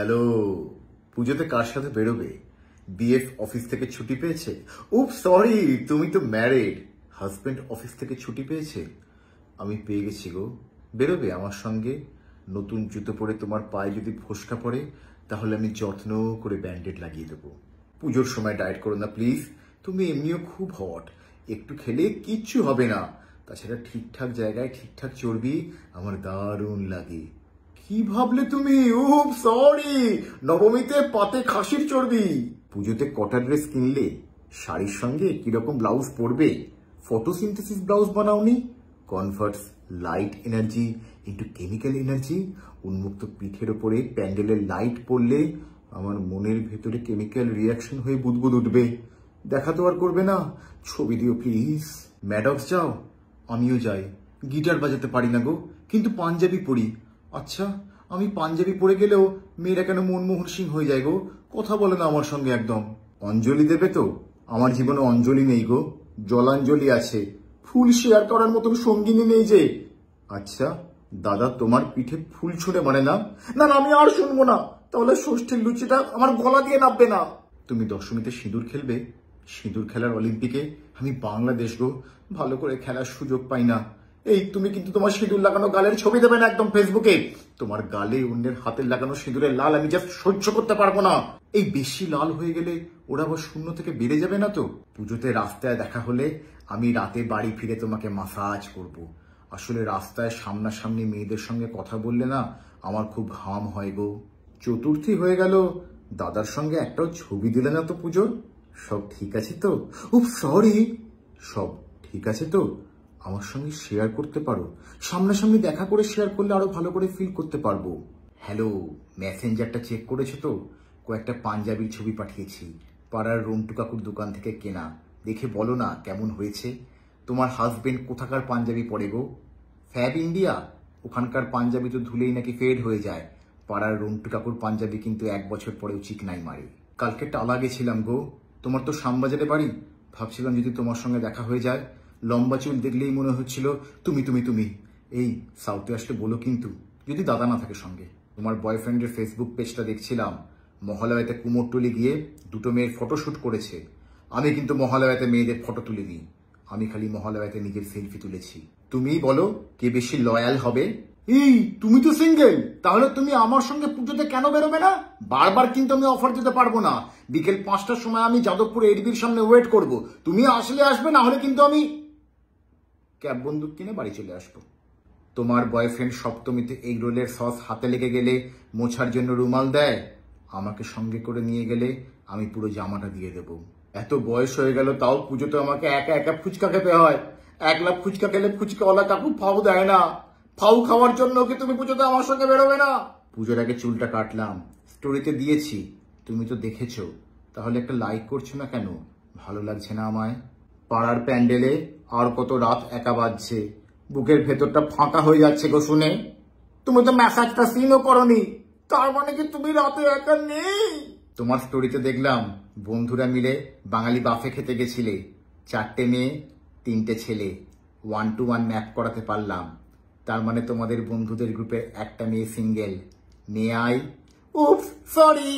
Hello, পুজোতে কার সাথে বেরোবে? বিএফ অফিস থেকে ছুটি পেয়েছে? উপ সরি, তুমি তো ম্যারিড। হাজবেন্ড অফিস থেকে ছুটি পেয়েছে? আমি পেয়ে গেছি গো। বেরোবে আমার সঙ্গে? নতুন জুতো পরে তোমার পায়ে যদি ফোসকা পড়ে তাহলে আমি যত্ন করে ব্যান্ডেড লাগিয়ে দেবো। পুজোর সময় ডায়েট করো না প্লিজ। তুমি এমনিও খুব হট, একটু খেলে কিচ্ছু হবে না। তাছাড়া ঠিকঠাক জায়গায় ঠিকঠাক চর্বি আমার দারুণ লাগে। কি ভাবলে তুমি? উপ সরি, নবমীতে পাতে খাসির চর্বি। পুজোতে কটা ড্রেস কিনলে? শাড়ির সঙ্গে কিরকম ব্লাউজ পরবে? ফটোসিনথেসিস ব্লাউজ বানাওনি? Converts light energy into chemical energy. উন্মুক্ত পিঠের ওপরে প্যান্ডেলের লাইট পড়লে আমার মনের ভেতরে কেমিক্যাল রিয়াকশন হয়ে বুদবুদ উঠবে। দেখা তো আর করবে না, ছবি দিও প্লিজ। ম্যাডক্স যাও? আমিও যাই। গিটার বাজাতে পারি না গো, কিন্তু পাঞ্জাবি পরি। আচ্ছা, আমি পাঞ্জাবি পরে গেলেও মেয়েরা কেন মনমোহন সিং হয়ে যায় গো? কথা বলে না আমার সঙ্গে একদম। অঞ্জলি দেবে তো? আমার জীবনে অঞ্জলি নেই গো, জলাঞ্জলি আছে। ফুল শেয়ার করার মতন সঙ্গিনী নেই যে। আচ্ছা দাদা, তোমার পিঠে ফুল ছুঁড়ে মানে না? না না, আমি আর শুনবো না। তাহলে ষষ্ঠীর লুচিটা আমার গলা দিয়ে নাববে না। তুমি দশমীতে সিঁদুর খেলবে? সিঁদুর খেলার অলিম্পিকে আমি বাংলাদেশ গো, ভালো করে খেলার সুযোগ পাই না। এই তুমি কিন্তু তোমার সিঁদুর লাগানো গালের ছবি দেবে না একদম ফেসবুকে। তোমার গালে অন্যের হাতের লাগানো সিঁদুরের লাল আমি জাস্ট সহ্য করতে পারবো না। এই বেশি লাল হয়ে গেলে ওরা আবার শূন্য থেকে বেড়ে যাবে না তো? পুজোতে রাস্তায় দেখা হলে আমি রাতে বাড়ি ফিরে তোমাকে মাসাজ করব। আসলে রাস্তায় সামনাসামনি মেয়েদের সঙ্গে কথা বললে না আমার খুব ঘাম হয় গো। চতুর্থী হয়ে গেল, দাদার সঙ্গে একটাও ছবি দিলে না তো পুজোর। সব ঠিক আছে তো? উপ সরি, সব ঠিক আছে তো? আমার সঙ্গে শেয়ার করতে পারো? সামনাসামনি দেখা করে শেয়ার করলে আরো ভালো করে ফিল করতে পারবো। হ্যালো, মেসেঞ্জারটা চেক করেছো তো? কয়েকটা পাঞ্জাবির ছবি পাঠিয়েছি, পাড়ার রন্টু কাকুর দোকান থেকে কেনা। দেখে বলো না কেমন হয়েছে। তোমার হাজবেন্ড কোথাকার পাঞ্জাবি পরে গো? Fab India? ওখানকার পাঞ্জাবি তো ধুলেই নাকি ফেড হয়ে যায়। পাড়ার রন্টু কাকুর পাঞ্জাবি কিন্তু 1 বছর পরেও চিকনাই মারে। কালকে টালা গেছিলাম গো। তোমার তো শ্যামবাজারে বাড়ি। ভাবছিলাম যদি তোমার সঙ্গে দেখা হয়ে যায়। লম্বা চুল দেখলেই মনে হচ্ছিল তুমি তুমি তুমি। এই সাউথে আসলে বলো কিন্তু, যদি দাদা না থাকে সঙ্গে। তোমার বয়ফ্রেন্ডের ফেসবুক পেজটা দেখছিলাম, মহালয়াতে কুমোরটুলি গিয়ে 2টো মেয়ের ফটোশুট করেছে। আমি কিন্তু মহালয়াতে মেয়েদের ফটো তুলে দিই। আমি খালি মহালয়াতে নিজের সেলফি তুলেছি। তুমি বলো কে বেশি লয়াল হবে? এই তুমি তো সিঙ্গেল, তাহলে তুমি আমার সঙ্গে পুজোতে কেন বেরোবে না? বারবার কিন্তু আমি অফার দিতে পারবো না। বিকেল 5টার সময় আমি যাদবপুর এডিবির সামনে ওয়েট করব। তুমি আসলে আসবে, না হলে কিন্তু আমি ক্যাব বন্দুক কিনে বাড়ি চলে আসবো। তোমার বয়ফ্রেন্ড সপ্তমীতে এগ রোলের সস হাতে লেগে গেলে মোছার জন্য রুমাল দেয়। আমাকে সঙ্গে করে নিয়ে গেলে আমি পুরো জামাটা দিয়ে দেব। এত বয়স হয়ে গেল তাও পুজোতে আমাকে একা একা ফুচকা খেতে হয়। 1 লাখ ফুচকা খেলে ফুচকাওয়ালা কাকু ফাউ দেয় না। ফাউ খাওয়ার জন্য কি তুমি পুজোতে আমার সঙ্গে বেরোবে না? পুজোর আগে চুলটা কাটলাম, স্টোরিতে দিয়েছি, তুমি তো দেখেছো। তাহলে একটা লাইক করছো না কেন? ভালো লাগছে না আমায়? পাড়ার প্যান্ডেলে আর কত রাত একা বাজছে, বুকের ভেতরটা ফাঁকা হয়ে যাচ্ছে গো শুনে। তুমি তো ম্যাসাজটা সিনও করনি, তার মানে কি তুমি রাতে একা নেই? তোমার স্টোরিতে দেখলাম বন্ধুরা মিলে বাঙালি বাফে খেতে গেছিলে। 4টে মেয়ে 3টে ছেলে, 1 to 1 ম্যাপ করাতে পারলাম। তার মানে তোমাদের বন্ধুদের গ্রুপে একটা মেয়ে সিঙ্গেল। May I? উফ সরি।